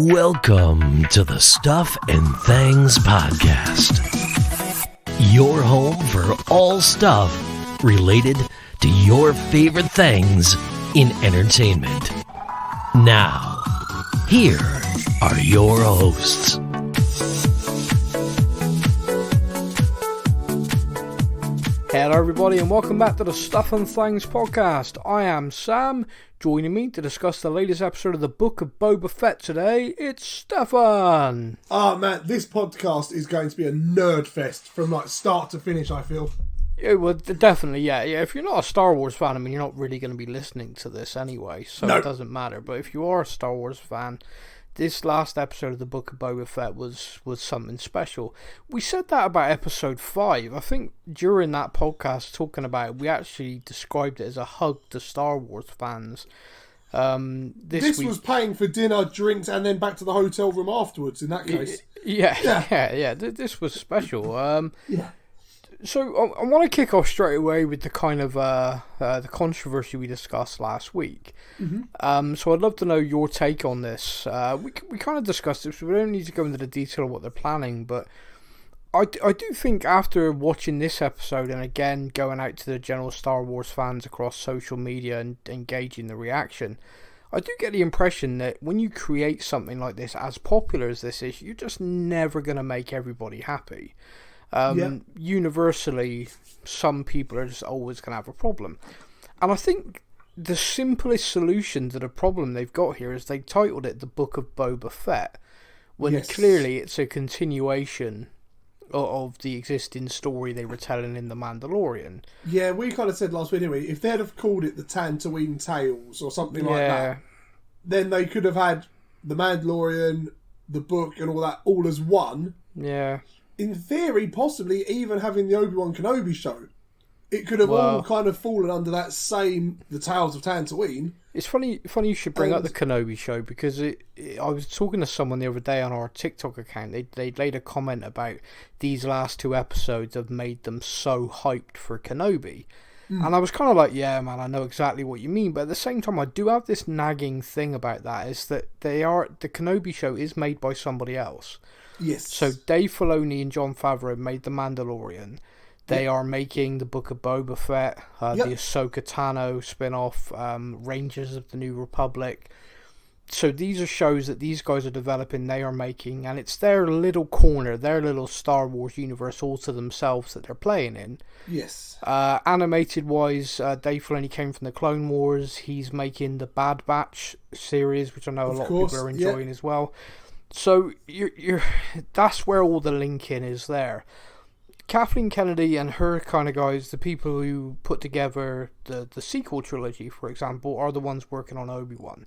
Welcome to the Stuff and Things Podcast, your home for all stuff related to your favorite things in entertainment. Now, here are your hosts. Hello everybody and welcome back to the Stuff and Things Podcast. I am Sam. Joining me to discuss the latest episode of the Book of Boba Fett today, it's Stefan. Oh man, this podcast is going to be a nerd fest from like start to finish, I feel. Yeah, well, definitely, yeah. If you're not a Star Wars fan, I mean, you're not really going to be listening to this anyway, so It doesn't matter. But if you are a Star Wars fan, this last episode of the Book of Boba Fett was something special. We said that about episode 5. I think during that podcast talking about it, we actually described it as a hug to Star Wars fans. This was paying for dinner, drinks, and then back to the hotel room afterwards, in that case. Yeah. This was special. Yeah. So I want to kick off straight away with the kind of the controversy we discussed last week. Mm-hmm. So I'd love to know your take on this. We kind of discussed it, so we don't need to go into the detail of what they're planning, but I do think after watching this episode and again going out to the general Star Wars fans across social media and engaging the reaction, I do get the impression that when you create something like this, as popular as this is, you're just never going to make everybody happy. Universally, some people are just always going to have a problem. And I think the simplest solution to the problem they've got here is they titled it The Book of Boba Fett, when clearly it's a continuation of the existing story they were telling in The Mandalorian. Yeah, we kind of said last week, didn't we? If they'd have called it the Tatooine Tales or something like that, then they could have had The Mandalorian, the book, and all that all as one. Yeah. In theory, possibly even having the Obi-Wan Kenobi show. It could have all kind of fallen under that same, the Tales of Tatooine. It's funny you should bring up the Kenobi show, because I was talking to someone the other day on our TikTok account. They laid a comment about these last 2 episodes have made them so hyped for Kenobi. And I was kind of like, yeah, man, I know exactly what you mean. But at the same time, I do have this nagging thing about that, is that the Kenobi show is made by somebody else. Yes. So Dave Filoni and Jon Favreau made The Mandalorian. They are making the Book of Boba Fett, the Ahsoka Tano spin-off, Rangers of the New Republic. So these are shows that these guys are developing, they are making, and it's their little corner, their little Star Wars universe all to themselves that they're playing in. Yes. Animated-wise, Dave Filoni came from the Clone Wars. He's making the Bad Batch series, which I know a lot of people are enjoying as well. So you're that's where all the linking is there. Kathleen Kennedy and her kind of guys, the people who put together the sequel trilogy, for example, are the ones working on Obi-Wan.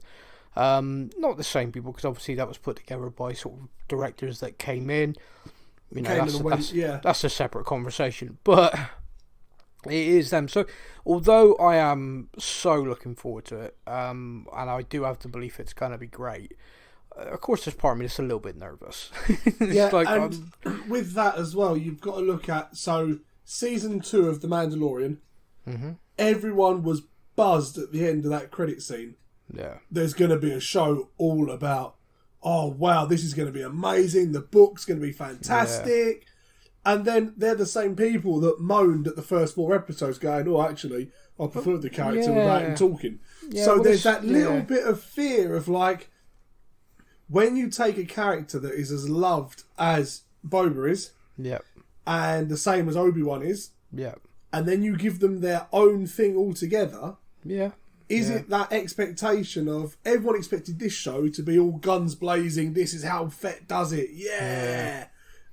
Not the same people, because obviously that was put together by sort of directors that came in. You know, that's a separate conversation. But it is them. So although I am so looking forward to it, and I do have the belief it's going to be great, of course, there's part of me that's a little bit nervous. And with that as well, you've got to look at, season 2 of The Mandalorian, everyone was buzzed at the end of that credit scene. Yeah. There's going to be a show all about, oh, wow, this is going to be amazing, the book's going to be fantastic. Yeah. And then they're the same people that moaned at the first 4 episodes going, oh, actually, I prefer the character without him talking. Yeah, so there's that little bit of fear of like, when you take a character that is as loved as Boba is, and the same as Obi-Wan is, and then you give them their own thing altogether, is it that expectation of, everyone expected this show to be all guns blazing, this is how Fett does it,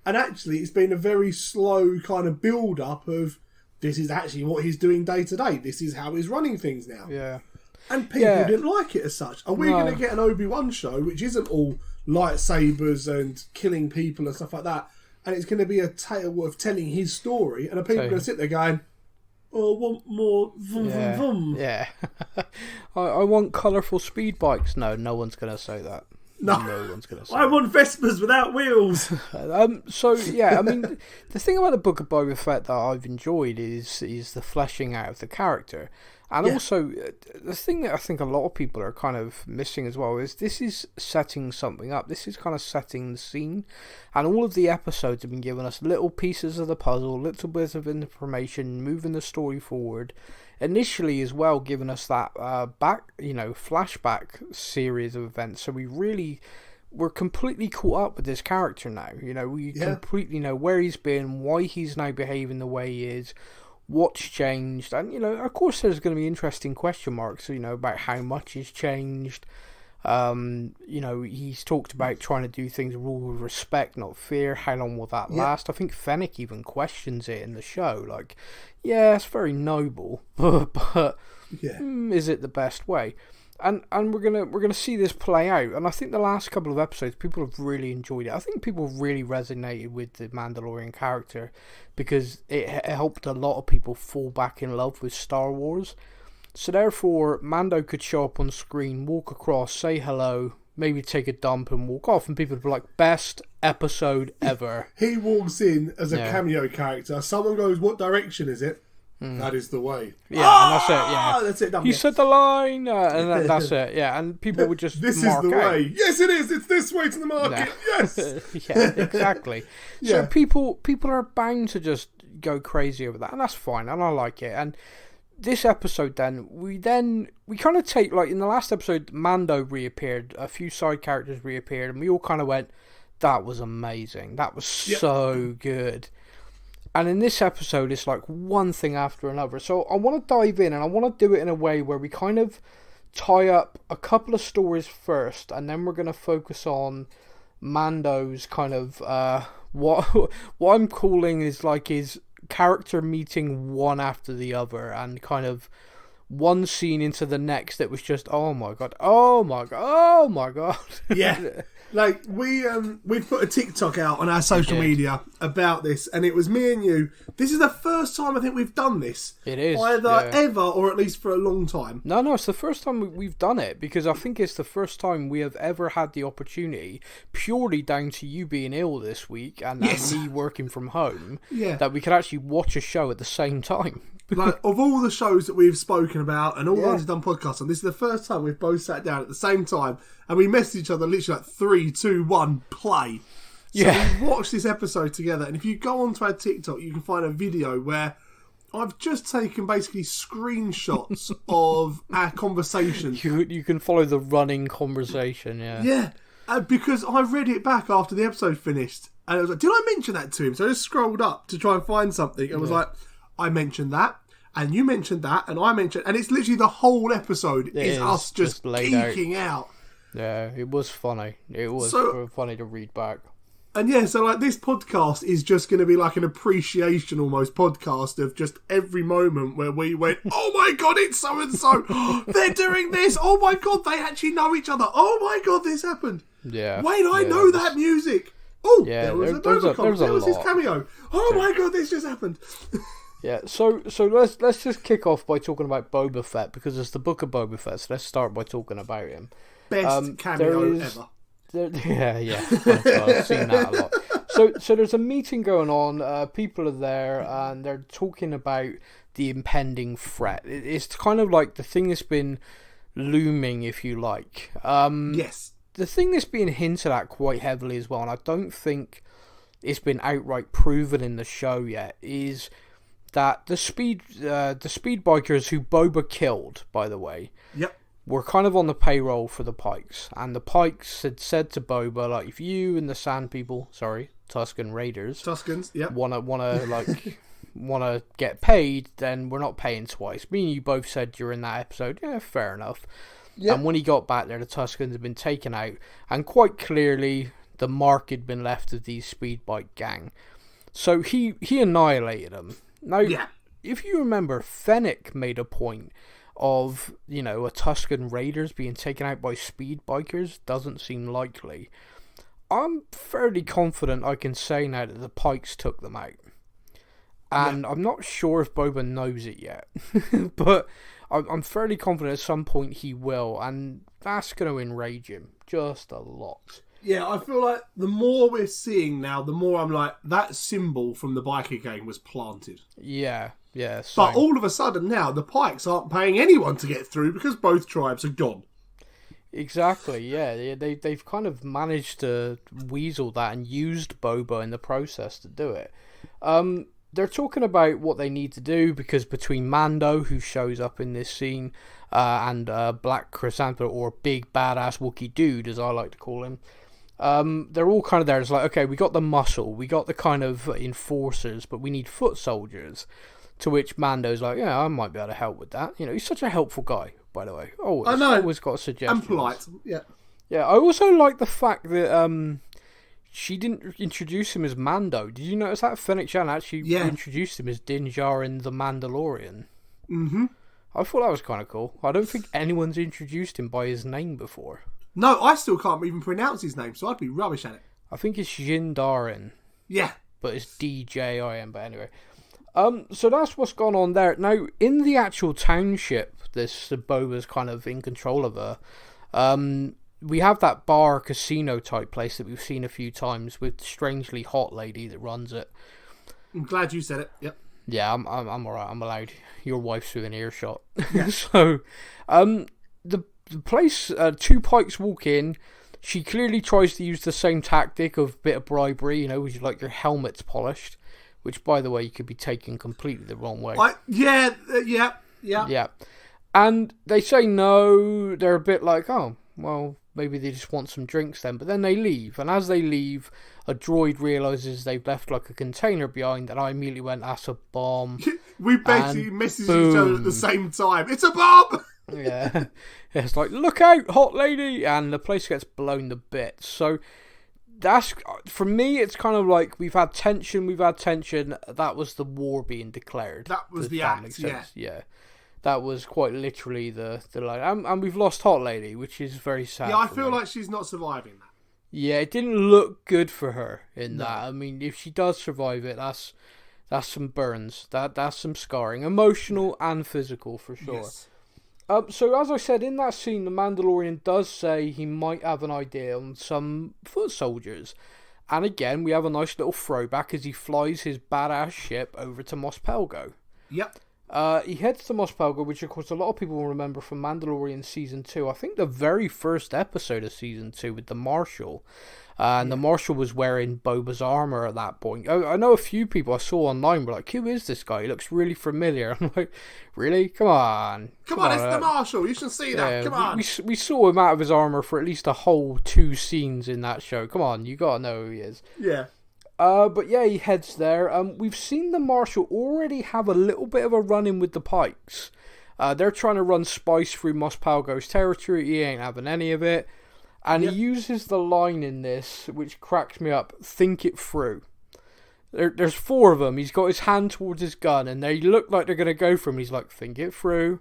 and actually it's been a very slow kind of build-up of, this is actually what he's doing day to day, this is how he's running things now. And people didn't like it as such. Are we going to get an Obi-Wan show, which isn't all lightsabers and killing people and stuff like that, and it's going to be a tale of telling his story, and are people going to sit there going, oh, I want more vroom, vroom, vroom. Yeah. I want colourful speed bikes. No one's going to say that. No one's going to say I want Vespers without wheels. So, yeah, I mean, the thing about the Book of Boba Fett that I've enjoyed is the fleshing out of the character. And also, the thing that I think a lot of people are kind of missing as well is this is setting something up. This is kind of setting the scene. And all of the episodes have been giving us little pieces of the puzzle, little bits of information, moving the story forward. Initially as well, giving us that flashback series of events. So we're completely caught up with this character now. We completely know where he's been, why he's now behaving the way he is, what's changed, and of course there's going to be interesting question marks about how much has changed. He's talked about trying to do things rule with respect, not fear. How long will that last? I think Fennec even questions it in the show, like, yeah, it's very noble, but is it the best way? And we're gonna see this play out, and I think the last couple of episodes people have really enjoyed it. I think people really resonated with the Mandalorian character because it helped a lot of people fall back in love with Star Wars. So therefore, Mando could show up on screen, walk across, say hello, maybe take a dump and walk off, and people would be like, best episode ever. He walks in as a cameo character. Someone goes, "What direction is it?" That is the way. Yeah, and that's it. Yeah, that's it. Done. He said the line, and that's it. Yeah, and people would just this mark is the out. way. Yes, it is. It's this way to the market. No. Yes. Yeah, exactly. So people are bound to just go crazy over that, and that's fine, and I like it. And this episode, we kind of take, like in the last episode, Mando reappeared, a few side characters reappeared, and we all kind of went, "That was amazing. That was so good." And in this episode, it's like one thing after another. So I want to dive in, and I want to do it in a way where we kind of tie up a couple of stories first, and then we're going to focus on Mando's kind of what I'm calling is like his character meeting one after the other, and kind of one scene into the next that was just oh my god. Yeah. Like we put a TikTok out on our social media about this, and it was me and you. This is the first time I think we've done this. It is either ever or at least for a long time. No, it's the first time we've done it, because I think it's the first time we have ever had the opportunity, purely down to you being ill this week and me working from home, that we could actually watch a show at the same time. Like, of all the shows that we've spoken about and all the ones we've done podcasts on, this is the first time we've both sat down at the same time and we messaged each other literally like 3, 2, 1, play. So we watched this episode together, and if you go onto our TikTok, you can find a video where I've just taken basically screenshots of our conversation. You can follow the running conversation, Yeah, because I read it back after the episode finished, and I was like, did I mention that to him? So I just scrolled up to try and find something, and was like, I mentioned that, and you mentioned that, and I mentioned, and it's literally the whole episode is us just geeking out. Yeah, it was funny. It was funny to read back. And so like this podcast is just going to be like an appreciation almost podcast of just every moment where we went, oh my god, it's so and so, they're doing this, oh my god, they actually know each other, oh my god, this happened. Yeah. Wait, I know that music. Oh, there was his cameo. Oh my god, this just happened. Yeah, so let's just kick off by talking about Boba Fett, because it's the book of Boba Fett, so let's start by talking about him. Best cameo ever. I've seen that a lot. So there's a meeting going on, people are there, and they're talking about the impending threat. It's kind of like the thing that's been looming, if you like. Yes. The thing that's being hinted at quite heavily as well, and I don't think it's been outright proven in the show yet, is that the speed bikers who Boba killed, by the way, were kind of on the payroll for the Pikes, and the Pikes had said to Boba, like, if you and the Sand People, Tusken Raiders, wanna get paid, then we're not paying twice. Me and you both said during that episode, yeah, fair enough. Yep. And when he got back there, the Tuskens had been taken out, and quite clearly the mark had been left of these speed bike gang. So he annihilated them. Now, if you remember, Fennec made a point of, a Tusken Raiders being taken out by speed bikers doesn't seem likely. I'm fairly confident I can say now that the Pikes took them out. And I'm not sure if Boba knows it yet. But I'm fairly confident at some point he will, and that's going to enrage him just a lot. Yeah, I feel like the more we're seeing now, the more I'm like, that symbol from the biker game was planted. Yeah, Yeah, but all of a sudden now the Pikes aren't paying anyone to get through because both tribes are gone. Exactly, yeah. They've kind of managed to weasel that and used Boba in the process to do it. They're talking about what they need to do because between Mando, who shows up in this scene, and Black Chrysanthemum, or Big Badass Wookiee Dude, as I like to call him, they're all kind of there. It's like, okay, we got the muscle, we got the kind of enforcers, but we need foot soldiers. To which Mando's like, yeah, I might be able to help with that. You know, he's such a helpful guy, by the way. I know. Always got suggestions. And polite, yeah. Yeah, I also like the fact that she didn't introduce him as Mando. Did you notice that? Fennec Shand actually introduced him as Din Djarin the Mandalorian. Mm-hmm. I thought that was kind of cool. I don't think anyone's introduced him by his name before. No, I still can't even pronounce his name, so I'd be rubbish at it. I think it's Din Djarin. Yeah. But it's DJIN, but anyway. So that's what's gone on there. Now, in the actual township, this Boba's kind of in control of her. We have that bar casino type place that we've seen a few times with strangely hot lady that runs it. I'm glad you said it. Yep. Yeah, I'm alright. I'm allowed. Your wife's within earshot. Yeah. So, the place, two Pikes walk in. She clearly tries to use the same tactic of bit of bribery, would you like your helmets polished? Which, by the way, you could be taken completely the wrong way. Yeah. And they say no. They're a bit like, oh, well, maybe they just want some drinks then. But then they leave. And as they leave, a droid realises they've left like a container behind. And I immediately went, that's a bomb. We basically messaged each other at the same time. It's a bomb! Yeah. It's like, look out, hot lady. And the place gets blown to bits. So that's, for me, it's kind of like we've had tension. That was the war being declared. That was the act, yeah. That was quite literally the line. And we've lost Hot Lady, which is very sad. Yeah, I feel like she's not surviving that. Yeah, it didn't look good for her in that. I mean, if she does survive it, that's some burns. That's some scarring. Emotional and physical, for sure. Yes. So, as I said, in that scene, the Mandalorian does say he might have an idea on some foot soldiers. And again, we have a nice little throwback as he flies his badass ship over to Mos Pelgo. Yep. He heads to Mos Pelgo, which of course a lot of people will remember from Mandalorian Season 2. I think the very first episode of Season 2 with the Marshal. And the Marshal was wearing Boba's armor at that point. I know a few people I saw online were like, who is this guy? He looks really familiar. I'm like, really? Come on, it's the Marshal. You should see that. Yeah, come on. We saw him out of his armor for at least a whole 2 scenes in that show. Come on, you gotta know who he is. Yeah. But yeah, he heads there. We've seen the Marshal already have a little bit of a run-in with the Pikes. They're trying to run spice through Mos Pelgo's territory. He ain't having any of it. And he uses the line in this, which cracks me up, think it through. There's 4 of them. He's got his hand towards his gun, and they look like they're going to go for him. He's like, think it through.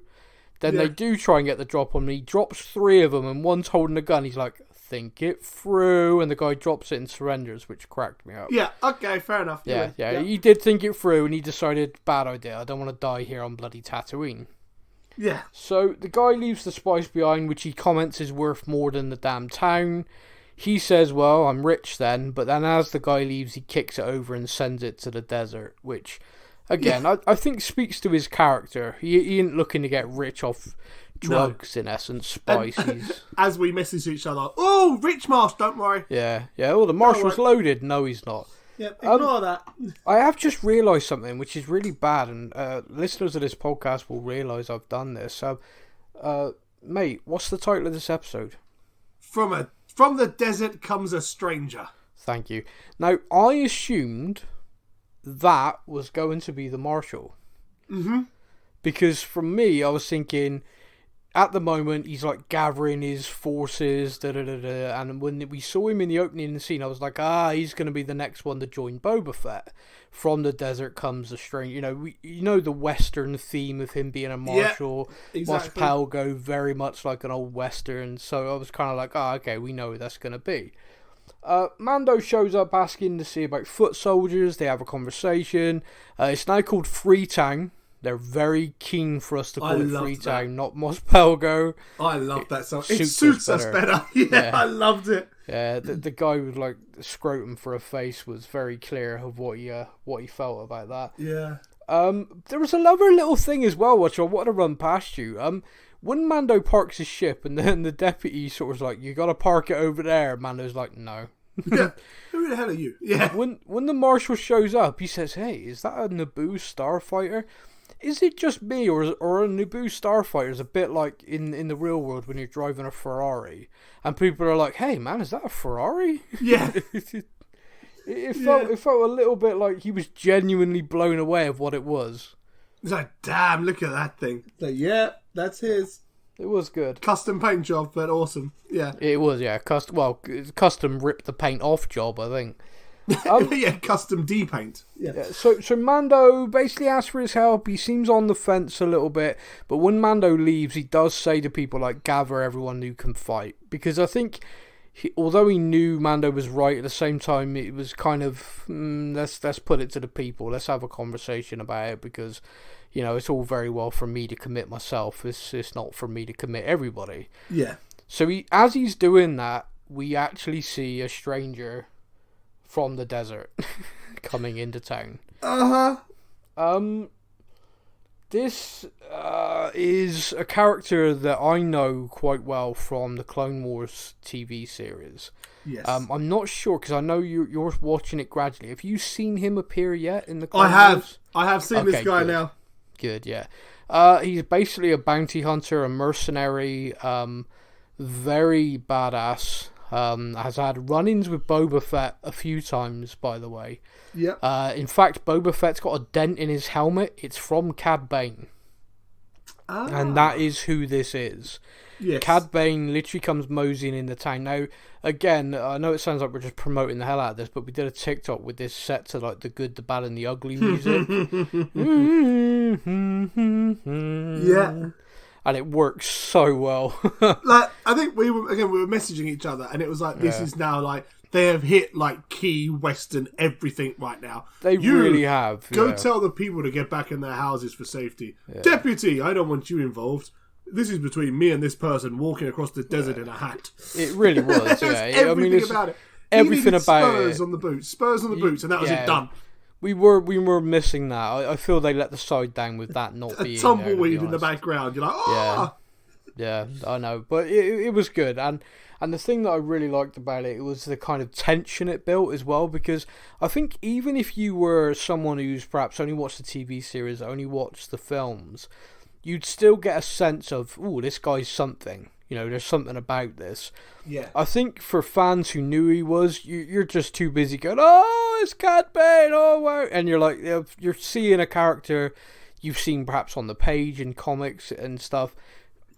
Then they do try and get the drop on him. He drops 3 of them, and one's holding the gun. He's like, think it through, and the guy drops it and surrenders, which cracked me up. Yeah, okay, fair enough. Yeah. He did think it through, and he decided, bad idea, I don't want to die here on bloody Tatooine. Yeah. So the guy leaves the spice behind, which he comments is worth more than the damn town. He says, well, I'm rich then, but then as the guy leaves, he kicks it over and sends it to the desert, which, again, I think speaks to his character. He ain't looking to get rich off drugs, in essence, spices. As we message each other, oh, rich Marsh, don't worry. Yeah, well, the Marshal's loaded. No, he's not. Yep, ignore that. I have just realised something, which is really bad, and listeners of this podcast will realise I've done this. Mate, what's the title of this episode? From the desert comes a stranger. Thank you. Now, I assumed that was going to be the Marshal. Mm-hmm. Because from me, I was thinking, at the moment, he's like gathering his forces, and when we saw him in the opening scene, I was like, he's going to be the next one to join Boba Fett. From the desert comes a stranger. The Western theme of him being a Marshal. Yeah, exactly. Mos Pelgo, very much like an old Western. So I was kind of like, okay, we know who that's going to be. Mando shows up asking to see about foot soldiers. They have a conversation. It's now called Freetown. They're very keen for us to call it Freetown, not Mos Pelgo. I love that song. It suits us better. Yeah, I loved it. Yeah, the guy with like scrotum for a face was very clear of what he felt about that. Yeah. There was another little thing as well, which I want to run past you. When Mando parks his ship, and then the deputy sort of like, "You got to park it over there," Mando's like, "No." Yeah. Who the hell are you? Yeah. When the marshal shows up, he says, "Hey, is that a Naboo starfighter? Is it just me, or a Naboo starfighter is a bit like in the real world when you're driving a Ferrari, and people are like, 'Hey, man, is that a Ferrari?'" Yeah. It felt a little bit like he was genuinely blown away of what it was. It's like, damn, look at that thing. It's like, yeah, that's his. It was good. Custom paint job, but awesome. Yeah. It was, yeah. Custom rip the paint off job, I think. Yeah, custom de-paint. Yeah. So Mando basically asks for his help. He seems on the fence a little bit, but when Mando leaves, he does say to people, like, gather everyone who can fight. Because I think, although he knew Mando was right, at the same time, it was kind of, let's put it to the people. Let's have a conversation about it, because, you know, it's all very well for me to commit myself. It's not for me to commit everybody. Yeah. So as he's doing that, we actually see a stranger from the desert coming into town. This is a character that I know quite well from the Clone Wars TV series. Yes. I'm not sure, because I know you're watching it gradually. Have you seen him appear yet in the Clone Wars? I have seen this guy good. now. Good, yeah. He's basically a bounty hunter, a mercenary, very badass. Has had run-ins with Boba Fett a few times, by the way. Yeah. In fact, Boba Fett's got a dent in his helmet. It's from Cad Bain. And that is who this is. Yes. Cad Bain literally comes moseying in the town. Now, again, I know it sounds like we're just promoting the hell out of this, but we did a TikTok with this set to like the good, the bad, and the ugly music. Yeah. And it works so well. Like, I think we were messaging each other, and it was like, this is now like, they have hit like key Western everything right now. They really have. Go tell the people to get back in their houses for safety. Yeah. Deputy, I don't want you involved. This is between me and this person walking across the desert in a hat. It really was, yeah. Everything about it. Everything about spurs it. On the boots. Spurs on the boots, and that was it done. We were missing that. I feel they let the side down with that not being a tumbleweed in the background. You're like, oh! Yeah, I know. But it was good. And the thing that I really liked about it was the kind of tension it built as well, because I think even if you were someone who's perhaps only watched the TV series, only watched the films, you'd still get a sense of, ooh, this guy's something. You know, there's something about this. Yeah. I think for fans who knew he was, you're just too busy going, oh, it's Cad Bain, oh, wow. And you're like, you're seeing a character you've seen perhaps on the page in comics and stuff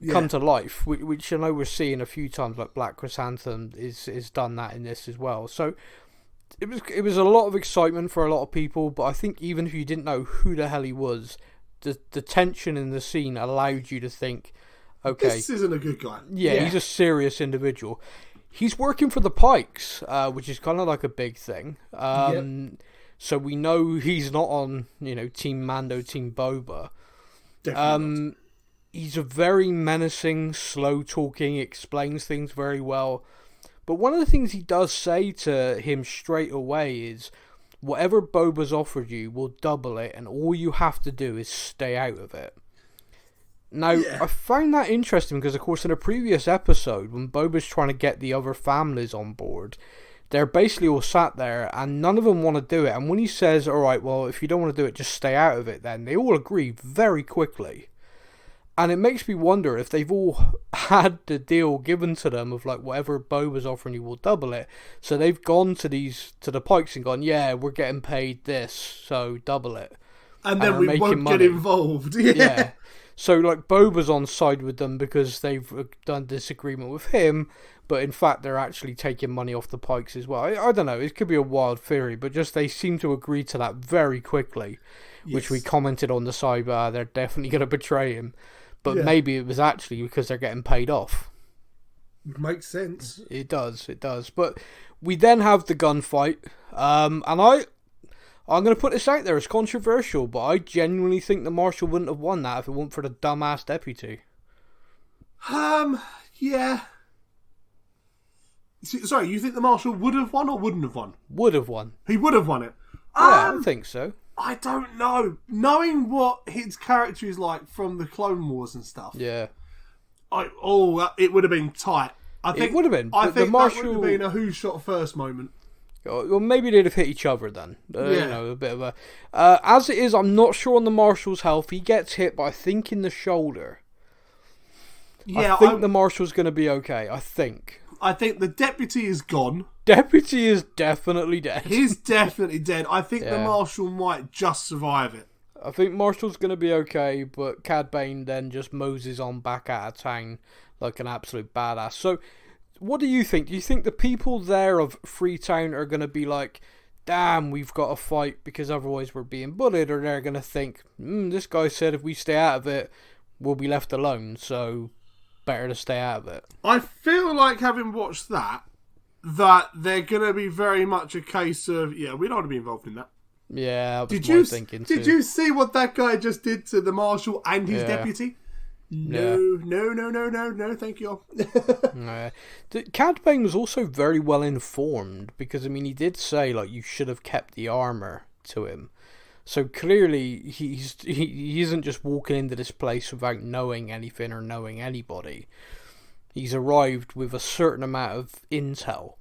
come to life, which I know we're seeing a few times, like Black Chrysanthemum is done that in this as well. So it was a lot of excitement for a lot of people, but I think even if you didn't know who the hell he was, the tension in the scene allowed you to think, okay, this isn't a good guy. Yeah, he's a serious individual. He's working for the Pikes, which is kind of like a big thing. So we know he's not on, Team Mando, Team Boba. Definitely not. He's a very menacing, slow-talking, explains things very well. But one of the things he does say to him straight away is, whatever Boba's offered you, we'll double it, and all you have to do is stay out of it. Now, I found that interesting because, of course, in a previous episode, when Boba's trying to get the other families on board, they're basically all sat there and none of them want to do it. And when he says, all right, well, if you don't want to do it, just stay out of it, then they all agree very quickly. And it makes me wonder if they've all had the deal given to them of, like, whatever Boba's offering you, will double it. So they've gone to the Pikes and gone, yeah, we're getting paid this, so double it. And then we won't get involved. Yeah. So, like, Boba's on side with them because they've done this agreement with him, but in fact they're actually taking money off the Pikes as well. I don't know, it could be a wild theory, but just they seem to agree to that very quickly, which we commented on the side, they're definitely going to betray him. But maybe it was actually because they're getting paid off. Makes sense. It does. But we then have the gunfight, and I'm going to put this out there, it's controversial, but I genuinely think the Marshal wouldn't have won that if it weren't for the dumbass deputy. Yeah. Sorry, you think the Marshal would have won or wouldn't have won? Would have won. He would have won it. Yeah, I think so. I don't know. Knowing what his character is like from the Clone Wars and stuff. Yeah. It would have been tight. I think it would have been. I think the Marshal... that would have been a who shot first moment. Well, maybe they'd have hit each other then. A bit of a... as it is, I'm not sure on the Marshal's health. He gets hit, but I think in the shoulder. Yeah, I think the Marshal's going to be okay. I think the Deputy is gone. Deputy is definitely dead. He's definitely dead. I think the Marshal might just survive it. I think Marshall's going to be okay, but Cad Bain then just moses on back out of town like an absolute badass. So, what do you think? Do you think the people there of Freetown are going to be like, damn, we've got to fight because otherwise we're being bullied? Or they're going to think, this guy said if we stay out of it, we'll be left alone, so better to stay out of it. I feel like, having watched that they're going to be very much a case of, we don't want to be involved in that. Yeah, Did you see what that guy just did to the Marshal and his deputy? No, thank you. Cad Bain was also very well informed because, he did say, you should have kept the armour to him. So clearly, he isn't just walking into this place without knowing anything or knowing anybody. He's arrived with a certain amount of intel.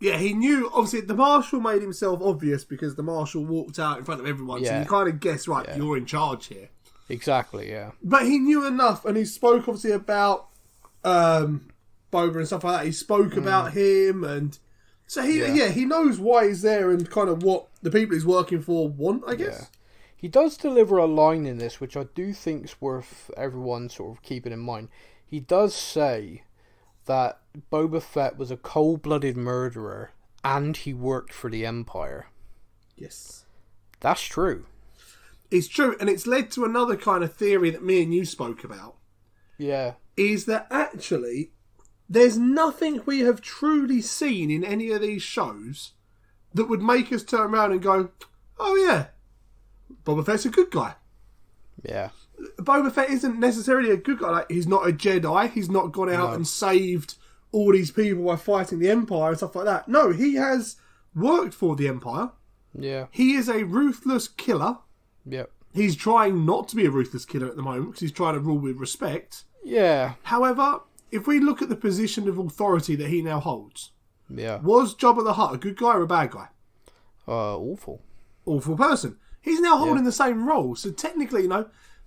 Yeah, he knew. Obviously, the Marshal made himself obvious because the Marshal walked out in front of everyone. So you kind of guess, you're in charge here. Exactly, yeah. But he knew enough, and he spoke obviously about Boba and stuff like that. He spoke about him, and so he knows why he's there and kind of what the people he's working for want, I guess. Yeah. He does deliver a line in this, which I do think is worth everyone sort of keeping in mind. He does say that Boba Fett was a cold-blooded murderer and he worked for the Empire. Yes. That's true. It's true, and it's led to another kind of theory that me and you spoke about. Yeah. Is that actually there's nothing we have truly seen in any of these shows that would make us turn around and go, oh yeah, Boba Fett's a good guy. Yeah. Boba Fett isn't necessarily a good guy. He's not a Jedi. He's not gone out and saved all these people by fighting the Empire and stuff like that. No, he has worked for the Empire. Yeah. He is a ruthless killer. Yep. He's trying not to be a ruthless killer at the moment because he's trying to rule with respect. Yeah. However, if we look at the position of authority that he now holds, was Jabba the Hutt a good guy or a bad guy? Awful. Awful person. He's now holding the same role, so technically,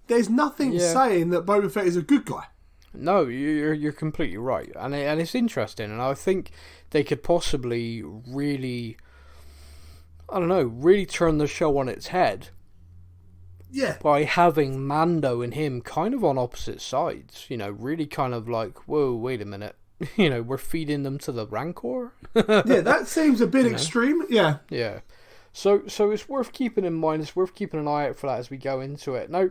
there's nothing saying that Boba Fett is a good guy. No, you're completely right, and it's interesting, and I think they could possibly really, really turn the show on its head. Yeah. By having Mando and him kind of on opposite sides, really kind of like, whoa, wait a minute, we're feeding them to the Rancor. Yeah, that seems a bit extreme. Yeah. Yeah. So it's worth keeping in mind. It's worth keeping an eye out for that as we go into it. Now,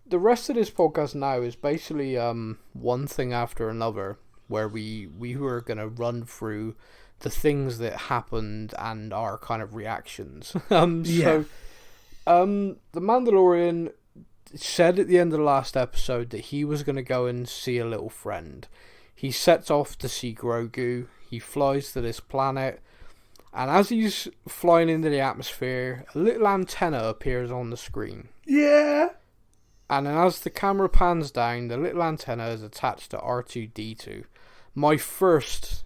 the rest of this podcast now is basically one thing after another, where we were going to run through the things that happened and our kind of reactions. The Mandalorian said at the end of the last episode that he was going to go and see a little friend. He sets off to see Grogu. He flies to this planet. And as he's flying into the atmosphere, a little antenna appears on the screen. Yeah. And then as the camera pans down, the little antenna is attached to R2-D2. My first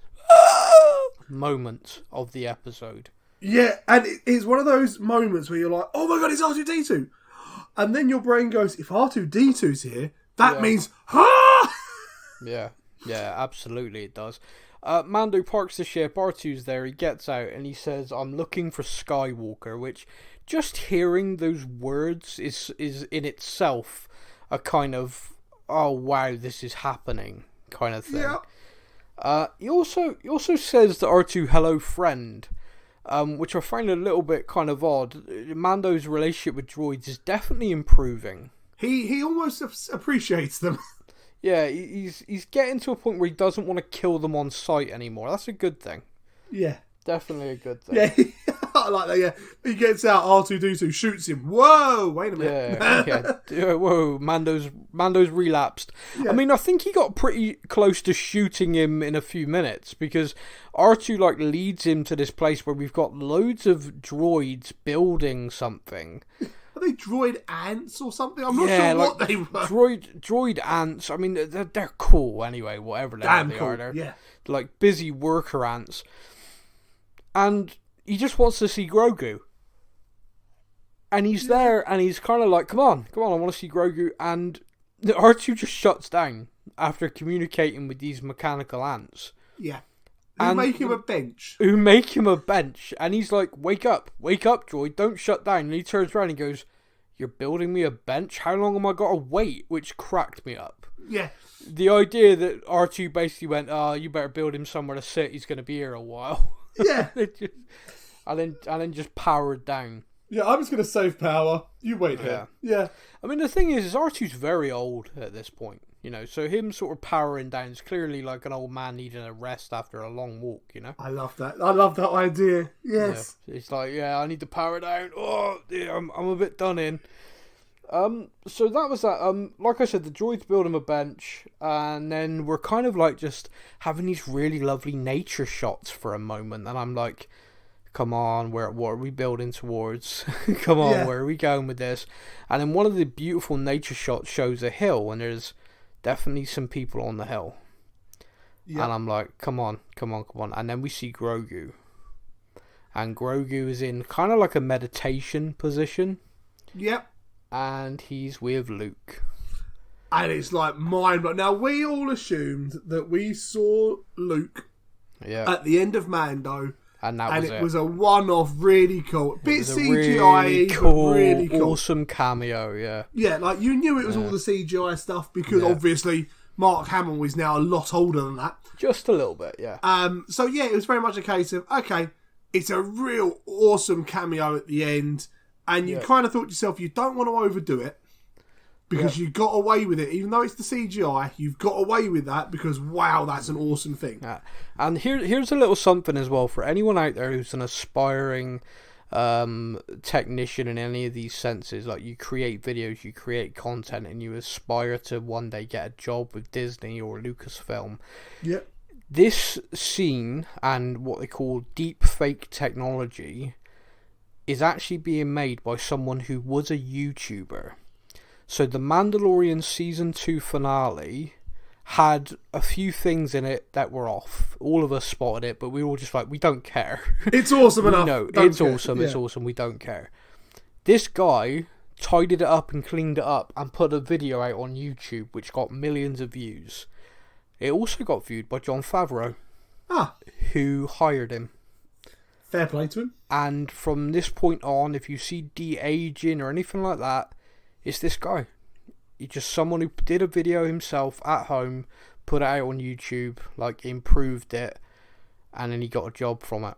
moment of the episode. Yeah, and it's one of those moments where you're like, oh my god, it's R2-D2. And then your brain goes, if R2-D2's here, that means, Yeah, absolutely it does. Mando parks the ship, R2's there, he gets out and he says, I'm looking for Skywalker, which just hearing those words is in itself a kind of, oh wow, this is happening kind of thing. Yeah. He also says to R2, hello friend, which I find a little bit kind of odd. Mando's relationship with droids is definitely improving. He almost appreciates them. Yeah, he's getting to a point where he doesn't want to kill them on sight anymore. That's a good thing. Yeah. Definitely a good thing. Yeah, like that, yeah. He gets out, R2-D2 shoots him. Whoa, wait a minute. Yeah. Whoa, Mando's relapsed. Yeah. I mean, I think he got pretty close to shooting him in a few minutes, because R2 like leads him to this place where we've got loads of droids building something. Are they droid ants or something? I'm not sure what they were. Droid ants. I mean, they're cool anyway, whatever they are. They're like busy worker ants. And he just wants to see Grogu. And he's there, and he's kind of like, come on, I want to see Grogu. And the R2 just shuts down after communicating with these mechanical ants. Yeah. Who make him a bench. And he's like, wake up, droid, don't shut down. And he turns around and goes, you're building me a bench? How long am I got to wait? Which cracked me up. Yeah. The idea that R2 basically went, you better build him somewhere to sit, he's going to be here a while. Yeah. and then just powered down. Yeah, I'm just going to save power. You wait here. Yeah. I mean, the thing is R2's very old at this point. So him sort of powering down is clearly like an old man needing a rest after a long walk, I love that. I love that idea. Yes. Yeah. It's like, I need to power down. Oh, yeah, I'm a bit done in. So that was that. Like I said, the droids build him a bench, and then we're kind of like just having these really lovely nature shots for a moment, and I'm like, come on, what are we building towards? Come on, where are we going with this? And then one of the beautiful nature shots shows a hill, and there's definitely some people on the hill. Yep. And I'm like, come on. And then we see Grogu. And Grogu is in kind of like a meditation position. Yep. And he's with Luke. And it's like mind-blowing. Now, we all assumed that we saw Luke at the end of Mando. And it was a one-off, really cool. Bit CGI, but really cool. Awesome cameo, yeah. Yeah, like you knew it was all the CGI stuff because obviously Mark Hamill is now a lot older than that. Just a little bit, yeah. So yeah, it was very much a case of, okay, it's a real awesome cameo at the end, and you kind of thought to yourself, you don't want to overdo it. Because you got away with it. Even though it's the CGI, you've got away with that because, wow, that's an awesome thing. Yeah. And here's a little something as well for anyone out there who's an aspiring technician in any of these senses. Like, you create videos, you create content, and you aspire to one day get a job with Disney or Lucasfilm. Yep. This scene and what they call deep fake technology is actually being made by someone who was a YouTuber. So the Mandalorian Season 2 finale had a few things in it that were off. All of us spotted it, but we were all just like, we don't care. It's awesome enough. No, it's awesome, it's awesome, we don't care. This guy tidied it up and cleaned it up and put a video out on YouTube which got millions of views. It also got viewed by Jon Favreau, who hired him. Fair play to him. And from this point on, if you see de-aging or anything like that, it's this guy. He's just someone who did a video himself at home, put it out on YouTube, like improved it, and then he got a job from it.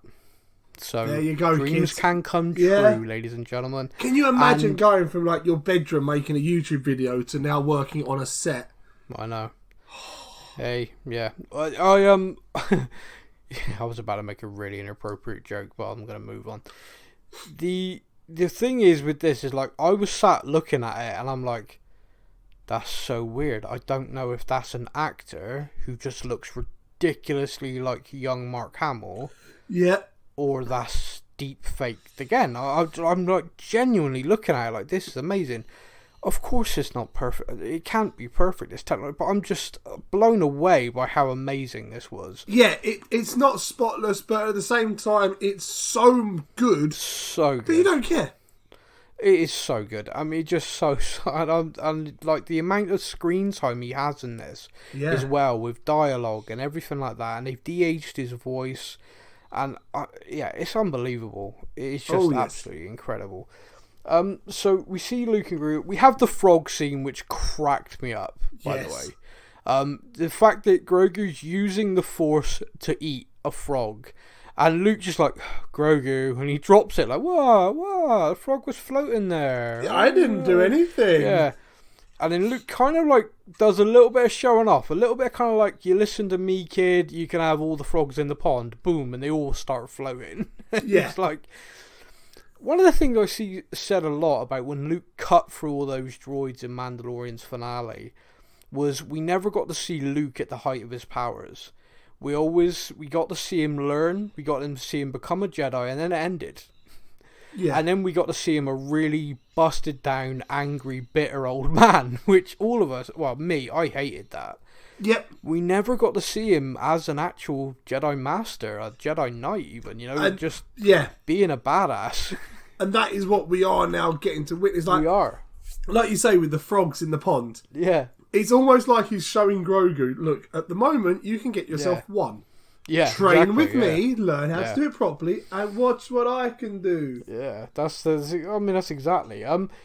So there you go, dreams kids. Can come true, ladies and gentlemen. Can you imagine going from like your bedroom making a YouTube video to now working on a set? I know. Hey, yeah. I was about to make a really inappropriate joke, but I'm going to move on. The thing is with this is like I was sat looking at it and I'm like, that's so weird. I don't know if that's an actor who just looks ridiculously like young Mark Hamill. Yeah. Or that's deep faked again. I'm like genuinely looking at it like, this is amazing. Of course it's not perfect. It can't be perfect, it's technically, but I'm just blown away by how amazing this was. Yeah, it's not spotless, but at the same time, it's so good. So good. That you don't care. It is so good. I mean, just so and like the amount of screen time he has in this as well, with dialogue and everything like that, and they've de-aged his voice, and it's unbelievable. It's just absolutely incredible. So we see Luke and Grogu. We have the frog scene, which cracked me up, by the way. The fact that Grogu's using the Force to eat a frog, and Luke just like, Grogu, and he drops it like, whoa, the frog was floating there. I didn't do anything. Yeah. And then Luke kind of like does a little bit of showing off, a little bit kind of like, you listen to me, kid, you can have all the frogs in the pond, boom, and they all start floating. Yeah. It's like, One of the things I see said a lot about when Luke cut through all those droids in Mandalorian's finale was we never got to see Luke at the height of his powers. We got to see him learn, we got to see him become a Jedi, and then it ended. Yeah. And then we got to see him a really busted down, angry, bitter old man, which all of us, well, me, I hated that. Yep. We never got to see him as an actual Jedi Master, a Jedi Knight even, just being a badass. And that is what we are now getting to witness. We are. Like you say, with the frogs in the pond. Yeah. It's almost like he's showing Grogu, look, at the moment, you can get yourself one. Yeah, train with me, learn how to do it properly, and watch what I can do. Yeah, that's exactly.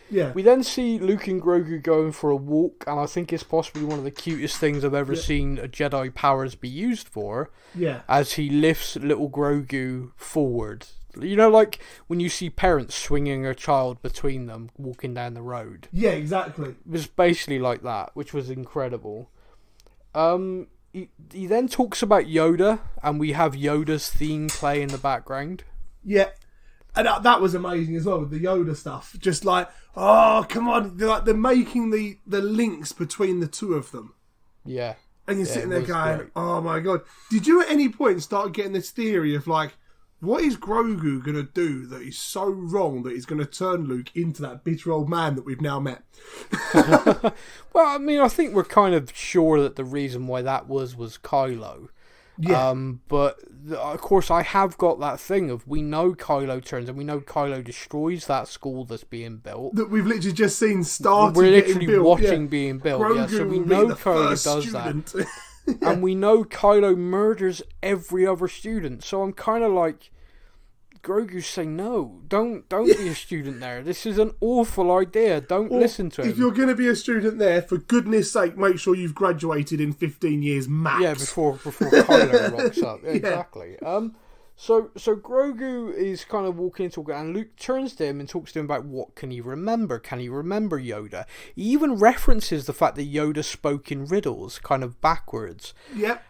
Yeah. We then see Luke and Grogu going for a walk, and I think it's possibly one of the cutest things I've ever seen a Jedi powers be used for. Yeah. As he lifts little Grogu forward. Like when you see parents swinging a child between them walking down the road. Yeah, exactly. It was basically like that, which was incredible. He then talks about Yoda, and we have Yoda's theme play in the background. Yeah, and that was amazing as well with the Yoda stuff. Just like, oh, come on. They're making the links between the two of them. Yeah. And you're sitting there going, great. Oh my God. Did you at any point start getting this theory of like, what is Grogu going to do that is so wrong that he's going to turn Luke into that bitter old man that we've now met? Well, I mean, I think we're kind of sure that the reason why that was Kylo. Yeah. But, of course, I have got that thing of we know Kylo turns and we know Kylo destroys that school that's being built. That we've literally just seen start. We're literally watching being built. Grogu so we know Kylo does student. That. And we know Kylo murders every other student. So I'm kind of like, Grogu's saying, no, don't be a student there. This is an awful idea. Don't listen to him. If you're going to be a student there, for goodness sake, make sure you've graduated in 15 years max. Yeah, before Kylo rocks up. Exactly. So Grogu is kind of walking and talking, and Luke turns to him and talks to him about what can he remember. Can he remember Yoda? He even references the fact that Yoda spoke in riddles, kind of backwards. Yep.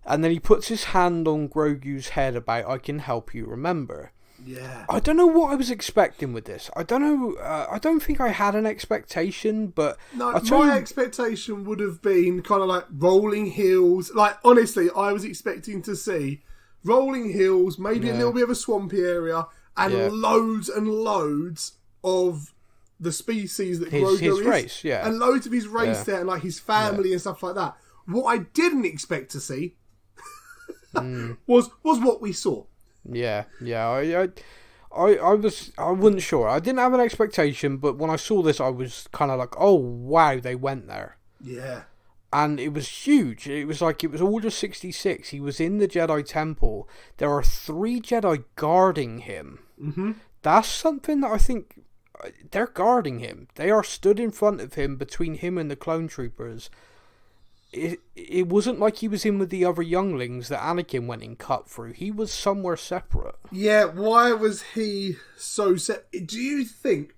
And then he puts his hand on Grogu's head about, I can help you remember. Yeah. I don't know what I was expecting with this. I don't know. I don't think I had an expectation, but... No, my expectation would have been kind of like rolling hills. Like, honestly, I was expecting to see rolling hills, maybe a little bit of a swampy area, and loads of the species that Grogu is. Race, and loads of his race there, and like his family and stuff like that. What I didn't expect to see was what we saw. Yeah. I wasn't sure. I didn't have an expectation, but when I saw this, I was kind of like, oh wow, they went there. Yeah. And it was huge. It was Order 66. He was in the Jedi Temple. There are 3 Jedi guarding him. Mm-hmm. That's something that I think they're guarding him. They are stood in front of him, between him and the clone troopers. It wasn't like he was in with the other younglings that Anakin went and cut through. He was somewhere separate. Yeah, why was he so Do you think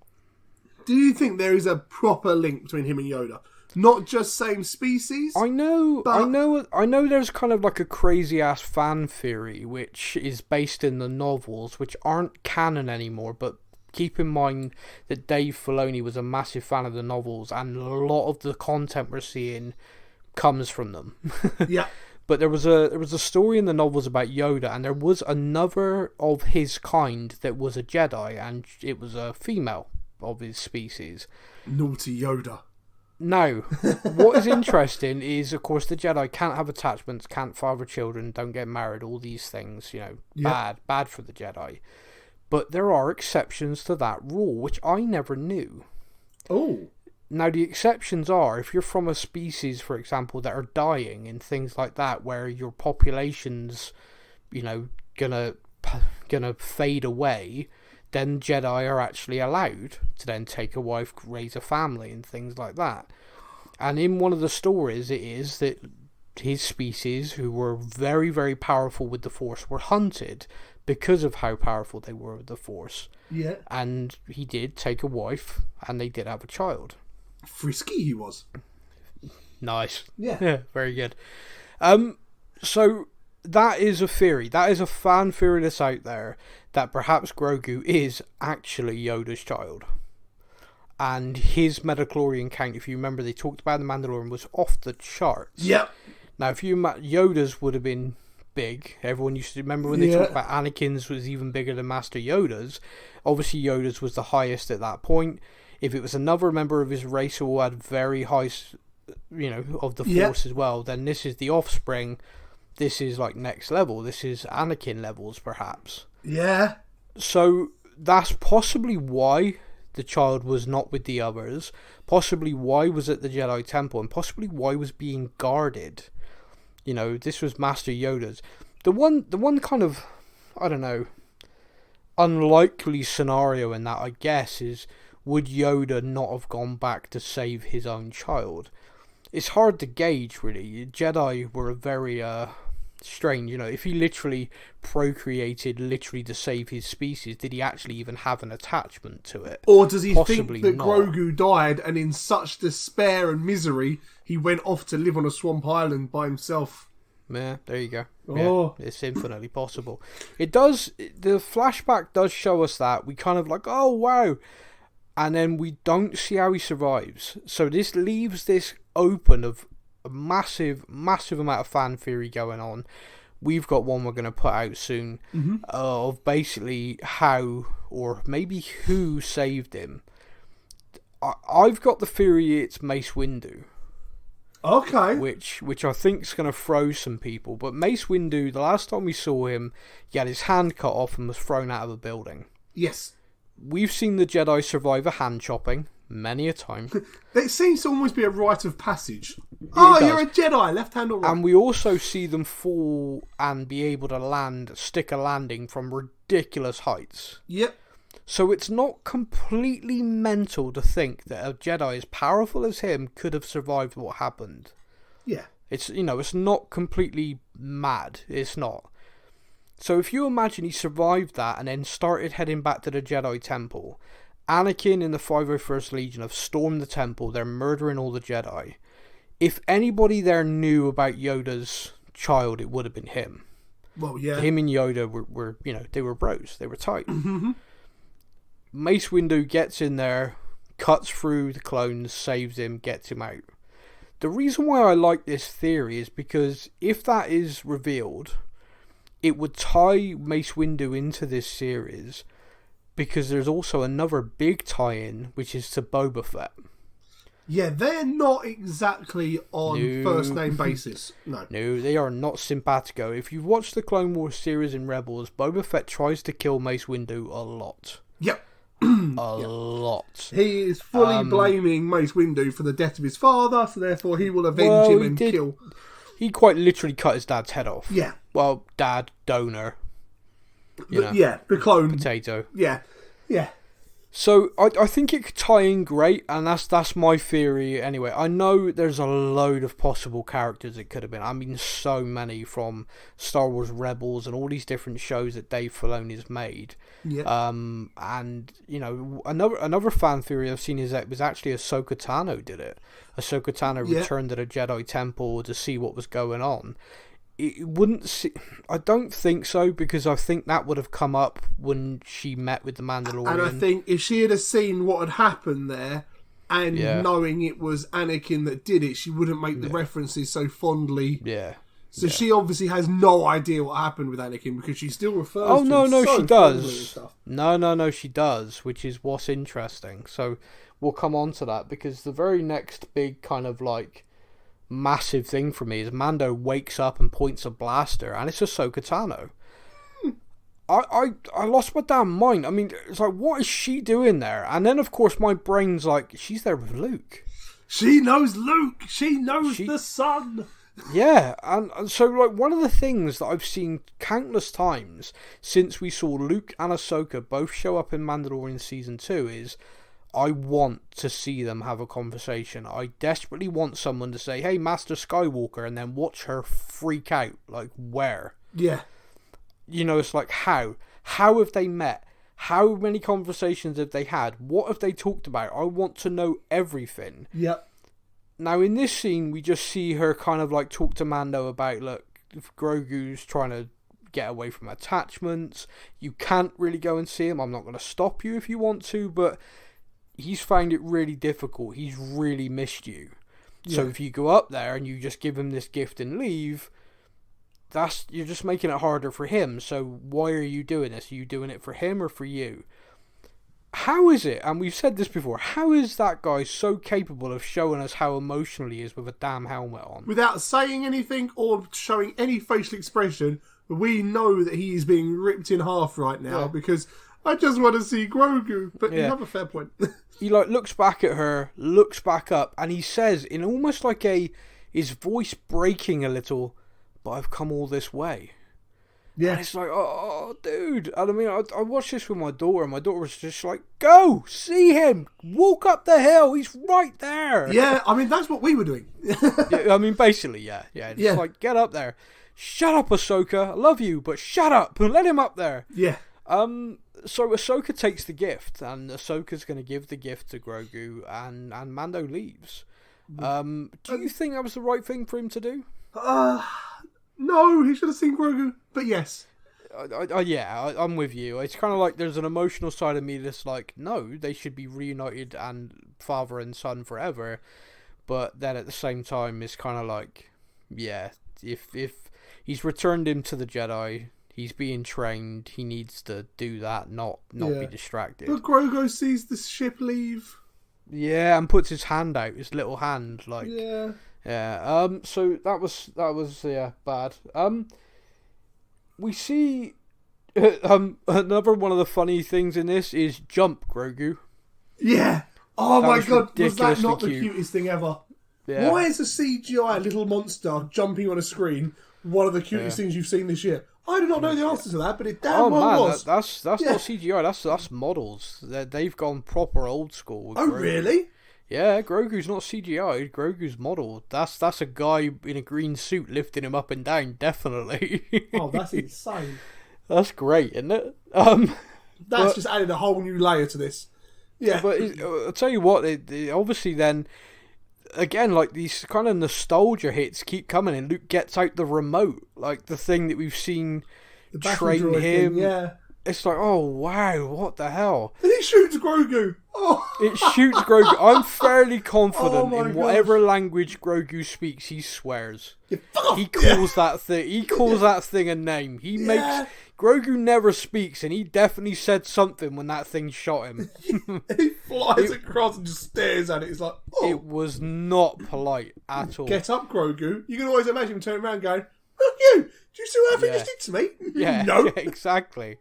there is a proper link between him and Yoda? Not just same species. I know. There's kind of like a crazy ass fan theory which is based in the novels, which aren't canon anymore. But keep in mind that Dave Filoni was a massive fan of the novels, and a lot of the content we're seeing comes from them. Yeah. But there was a story in the novels about Yoda, and there was another of his kind that was a Jedi, and it was a female of his species. Naughty Yoda. Now, what is interesting is, of course, the Jedi can't have attachments, can't father children, don't get married, all these things, bad for the Jedi. But there are exceptions to that rule, which I never knew. Oh. Now, the exceptions are, if you're from a species, for example, that are dying and things like that, where your population's, gonna fade away, then Jedi are actually allowed to then take a wife, raise a family, and things like that. And in one of the stories, it is that his species, who were very, very powerful with the Force, were hunted because of how powerful they were with the Force. Yeah. And he did take a wife, and they did have a child. Frisky he was. Nice. Yeah. Very good. So that is a theory. That is a fan theory that's out there, that perhaps Grogu is actually Yoda's child. And his midichlorian count, if you remember, they talked about the Mandalorian, was off the charts. Yep. Now, if you Yoda's would have been big. Everyone used to remember when they talked about Anakin's was even bigger than Master Yoda's. Obviously, Yoda's was the highest at that point. If it was another member of his race who had very high, of the Force as well, then this is the offspring. This is like next level. This is Anakin levels, perhaps. Yeah. So that's possibly why the child was not with the others. Possibly why was at the Jedi Temple, and possibly why was being guarded. This was Master Yoda's. The one kind of, I don't know, unlikely scenario in that, I guess, is would Yoda not have gone back to save his own child? It's hard to gauge, really. Jedi were a very strange, if he literally procreated to save his species, did he actually even have an attachment to it? Or does he Possibly think that not. Grogu died, and in such despair and misery, he went off to live on a swamp island by himself? Yeah, there you go. Oh. Yeah, it's infinitely possible. The flashback does show us that. We kind of like, oh, wow. And then we don't see how he survives. So this leaves this open of a massive, massive amount of fan theory going on. We've got one we're going to put out soon of basically how, or maybe who, saved him. I've got the theory it's Mace Windu. Okay. Which I think is going to throw some people. But Mace Windu, the last time we saw him, he had his hand cut off and was thrown out of a building. Yes. We've seen the Jedi survive a hand chopping many a time. It seems to almost be a rite of passage. You're a Jedi, left hand or right. And we also see them fall and be able to stick a landing from ridiculous heights. Yep. So it's not completely mental to think that a Jedi as powerful as him could have survived what happened. Yeah. It's not completely mad. It's not. So if you imagine he survived that and then started heading back to the Jedi Temple, Anakin and the 501st Legion have stormed the temple, they're murdering all the Jedi. If anybody there knew about Yoda's child, it would have been him. Well, yeah. Him and Yoda were they were bros, they were tight. Mace Windu gets in there, cuts through the clones, saves him, gets him out. The reason why I like this theory is because if that is revealed, it would tie Mace Windu into this series, because there's also another big tie-in, which is to Boba Fett. Yeah, they're not exactly on first-name basis. No, they are not simpatico. If you've watched the Clone Wars series in Rebels, Boba Fett tries to kill Mace Windu a lot. Yep. A lot. He is fully blaming Mace Windu for the death of his father, so therefore he will avenge him and kill... He quite literally cut his dad's head off. Yeah. Well, dad, donor. Yeah, the clone. Potato. Yeah. So I think it could tie in great, and that's my theory anyway. I know there's a load of possible characters it could have been. I mean, so many, from Star Wars Rebels and all these different shows that Dave Filoni's made. Yeah. And another fan theory I've seen is that it was actually Ahsoka Tano did it. Ahsoka Tano returned to the Jedi Temple to see what was going on. I don't think so, because I think that would have come up when she met with the Mandalorian. And I think if she had seen what had happened there, and knowing it was Anakin that did it, she wouldn't make the references so fondly. Yeah. So she obviously has no idea what happened with Anakin, because she still refers to him so she does. No, she does, which is what's interesting. So we'll come on to that, because the very next big kind of like massive thing for me is Mando wakes up and points a blaster, and it's Ahsoka Tano. I lost my damn mind. I mean, it's like, what is she doing there? And then of course my brain's like, she's there with Luke. She knows Luke. She knows the son. Yeah, and so like one of the things that I've seen countless times since we saw Luke and Ahsoka both show up in Mandalorian Season 2 is, I want to see them have a conversation. I desperately want someone to say, hey, Master Skywalker, and then watch her freak out. Like, where? Yeah. It's like, how? How have they met? How many conversations have they had? What have they talked about? I want to know everything. Yep. Now, in this scene, we just see her kind of like talk to Mando about, look, Grogu's trying to get away from attachments. You can't really go and see him. I'm not going to stop you if you want to, but he's found it really difficult. He's really missed you. Yeah. So if you go up there and you just give him this gift and leave, you're just making it harder for him. So why are you doing this? Are you doing it for him or for you? How is it, and we've said this before, how is that guy so capable of showing us how emotional he is with a damn helmet on? Without saying anything or showing any facial expression, we know that he is being ripped in half right now because I just want to see Grogu. But you have a fair point. He looks back at her, looks back up, and he says in almost like his voice breaking a little, "But I've come all this way." Yeah, and it's like, oh, dude. And I mean, I watched this with my daughter, and my daughter was just like, "Go see him, walk up the hill. He's right there." Yeah, I mean, that's what we were doing. Yeah, I mean, basically, yeah. It's like, get up there. Shut up, Ahsoka. I love you, but shut up and let him up there. Yeah. So Ahsoka takes the gift, and Ahsoka's going to give the gift to Grogu, and Mando leaves. Do you think that was the right thing for him to do? No, he should have seen Grogu, but yes. I'm with you. It's kind of like there's an emotional side of me that's like, no, they should be reunited and father and son forever. But then at the same time, it's kind of like, yeah, if he's returned him to the Jedi, he's being trained, he needs to do that, not be distracted. But Grogu sees the ship leave. Yeah, and puts his hand out, his little hand, like... Yeah. Yeah, so that was bad. We see another one of the funny things in this is jump Grogu. Yeah. Oh my god, was that not the cutest thing ever? Yeah. Why is a CGI little monster jumping on a screen one of the cutest things you've seen this year? I do not know the answer to that, but it damn was. That's not CGI, that's models. They've gone proper old school with Grogu. Really? Yeah, Grogu's not CGI. Grogu's model. That's a guy in a green suit lifting him up and down. Definitely. Oh, that's insane. That's great, isn't it? That's just added a whole new layer to this. Yeah, but I'll tell you what. They obviously then, again, like these kind of nostalgia hits keep coming, and Luke gets out the remote, like the thing that we've seen train him. Yeah. It's like, oh wow, what the hell? And he shoots Grogu. Oh. It shoots Grogu. I'm fairly confident in whatever language Grogu speaks, he swears. He calls that thing. He calls that thing a name. He makes Grogu never speaks, and he definitely said something when that thing shot him. He flies across and just stares at it. It's like, oh. It was not polite at all. Get up, Grogu. You can always imagine him turning around going, "Look you! Do you see what I just did to me?" Yeah, no, yeah, exactly.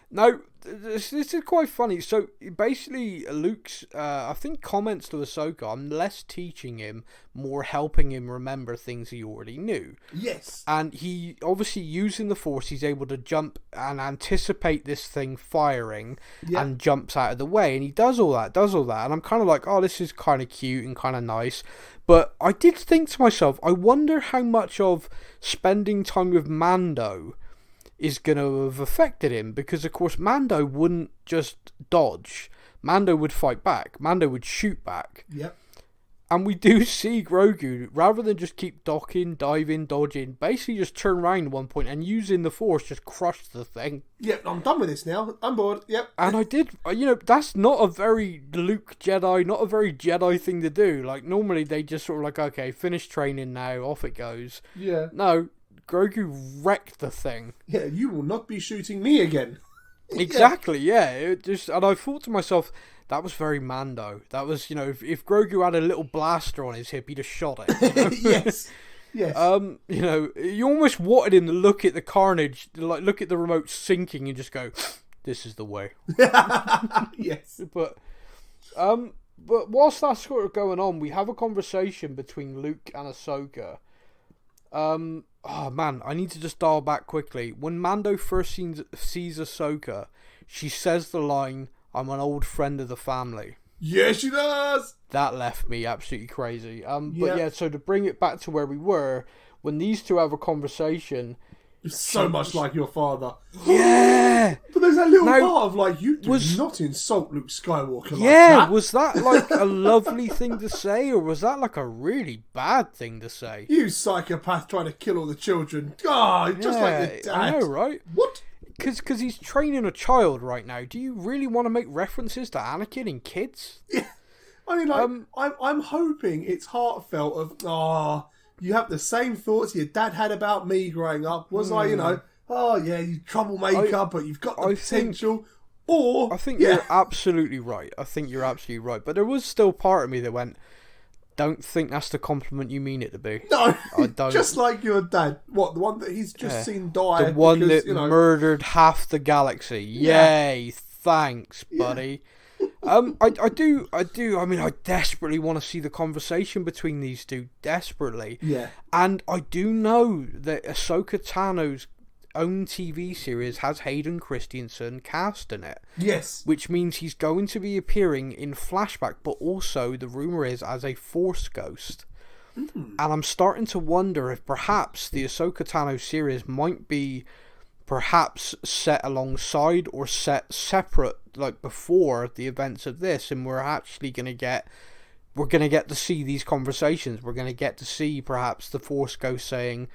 No, this is quite funny. So basically, Luke's, I think, comments to Ahsoka, I'm less teaching him, more helping him remember things he already knew. Yes. And he, obviously, using the Force, he's able to jump and anticipate this thing firing and jumps out of the way. And he does all that. And I'm kind of like, oh, this is kind of cute and kind of nice. But I did think to myself, I wonder how much of spending time with Mando is going to have affected him, because of course Mando wouldn't just dodge. Mando would fight back. Mando would shoot back. Yep. And we do see Grogu, rather than just keep docking, diving, dodging, basically just turn around at one point and using the Force just crush the thing. Yep, I'm done with this now. I'm bored. Yep. And I did, that's not a very Luke Jedi, not a very Jedi thing to do. Like, normally they just sort of like, okay, finish training now, off it goes. Yeah. No, Grogu wrecked the thing. Yeah, you will not be shooting me again. Exactly, yeah. And I thought to myself, that was very Mando. That was, if Grogu had a little blaster on his hip, he'd have shot it. Yes. You almost wanted him to look at the carnage, like look at the remote sinking and just go, this is the way. Yes. But whilst that's sort of going on, we have a conversation between Luke and Ahsoka. Oh man, I need to just dial back quickly. When Mando first sees Ahsoka, she says the line, "I'm an old friend of the family." Yes, she does! That left me absolutely crazy. But yeah, so to bring it back to where we were, when these two have a conversation, You're so much like your father. Yeah! But there's that little part of like, you do not insult Luke Skywalker like that. Was that like a lovely thing to say, or was that like a really bad thing to say? You psychopath trying to kill all the children. God, just like your dad. I know, right? What? Because he's training a child right now. Do you really want to make references to Anakin in kids? Yeah. I mean, like, I'm hoping it's heartfelt of, you have the same thoughts your dad had about me growing up. Was I, you troublemaker, but you've got the potential. I think you're absolutely right. But there was still part of me that went, don't think that's the compliment you mean it to be. No, I don't. Just like your dad. What, the one that he's just seen die? The one that murdered half the galaxy. Yeah. Yay, thanks, buddy. I do. I mean, I desperately want to see the conversation between these two. Desperately. Yeah. And I do know that Ahsoka Tano's own TV series has Hayden Christensen cast in it. Yes. Which means he's going to be appearing in flashback, but also, the rumour is, as a Force ghost. And I'm starting to wonder if perhaps the Ahsoka Tano series might be perhaps set alongside or set separate, like before the events of this, and we're actually going to get to see these conversations. We're going to get to see perhaps the Force ghost saying,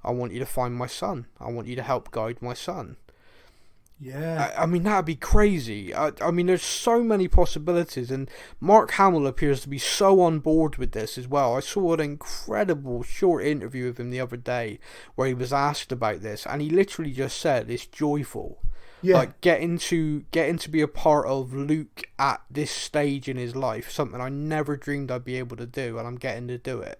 I want you to find my son. I want you to help guide my son. Yeah. I mean, that'd be crazy. I mean, there's so many possibilities, and Mark Hamill appears to be so on board with this as well. I saw an incredible short interview of him the other day where he was asked about this, and he literally just said it's joyful. Yeah. Like, getting to be a part of Luke at this stage in his life, something I never dreamed I'd be able to do, and I'm getting to do it.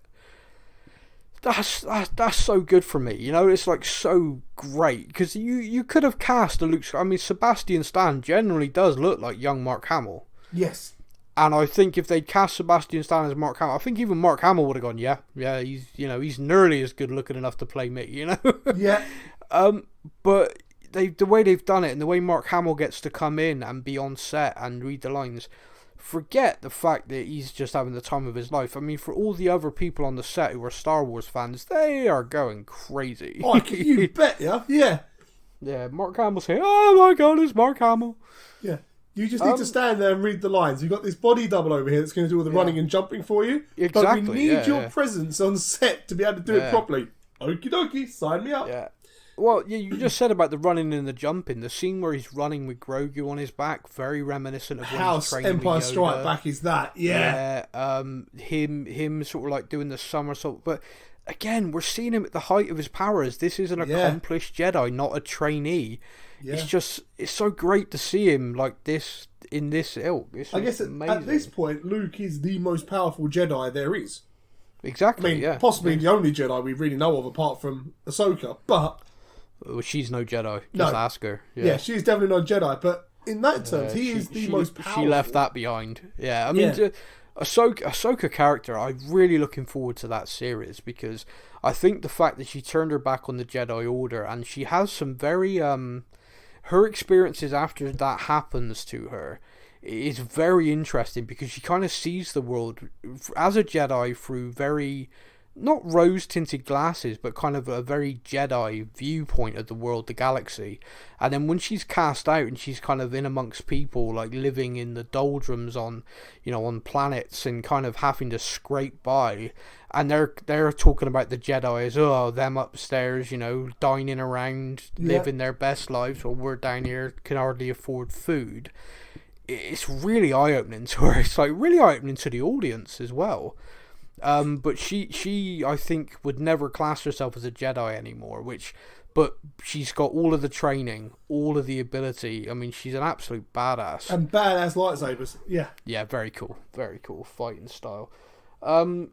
That's so good for me, it's like so great, because you could have cast a Luke. I mean, Sebastian Stan generally does look like young Mark Hamill. Yes. And I think if they'd cast Sebastian Stan as Mark Hamill, I think even Mark Hamill would have gone, yeah, he's nearly as good looking enough to play me, Yeah. But the way they've done it, and the way Mark Hamill gets to come in and be on set and read the lines, forget the fact that he's just having the time of his life. I mean, for all the other people on the set who are Star Wars fans, they are going crazy. Oh, you bet, yeah. Yeah, Mark Hamill saying, oh my god, it's Mark Hamill. Yeah. You just need to stand there and read the lines. You've got this body double over here that's going to do all the running and jumping for you. Exactly. But we need your presence on set to be able to do it properly. Okie dokie, sign me up. Yeah. Well, yeah, you just said about the running and the jumping. The scene where he's running with Grogu on his back, very reminiscent of when he's training Empire with Yoda. Strike Back is that, yeah. Him sort of like doing the somersault. But again, we're seeing him at the height of his powers. This is an accomplished Jedi, not a trainee. Yeah. It's so great to see him like this in this ilk. I guess at this point, Luke is the most powerful Jedi there is. Exactly. I mean, possibly the only Jedi we really know of apart from Ahsoka, but. Well, she's no Jedi. Just ask her. Yeah, she's definitely no Jedi. But in that terms, he is the most powerful. She left that behind. Yeah, I mean, Ahsoka character, I'm really looking forward to that series, because I think the fact that she turned her back on the Jedi Order, and she has some very her experiences after that happens to her is very interesting, because she kind of sees the world as a Jedi through very, not rose-tinted glasses, but kind of a very Jedi viewpoint of the world, the galaxy. And then when she's cast out and she's kind of in amongst people, like living in the doldrums on planets and kind of having to scrape by, and they're talking about the Jedi as, them upstairs, dining around, living their best lives, while we're down here, can hardly afford food. It's really eye-opening to her. It's like really eye-opening to the audience as well. But she I think would never class herself as a Jedi anymore, but she's got all of the training, all of the ability. I mean, she's an absolute badass. And badass lightsabers, yeah. Yeah, very cool fighting style.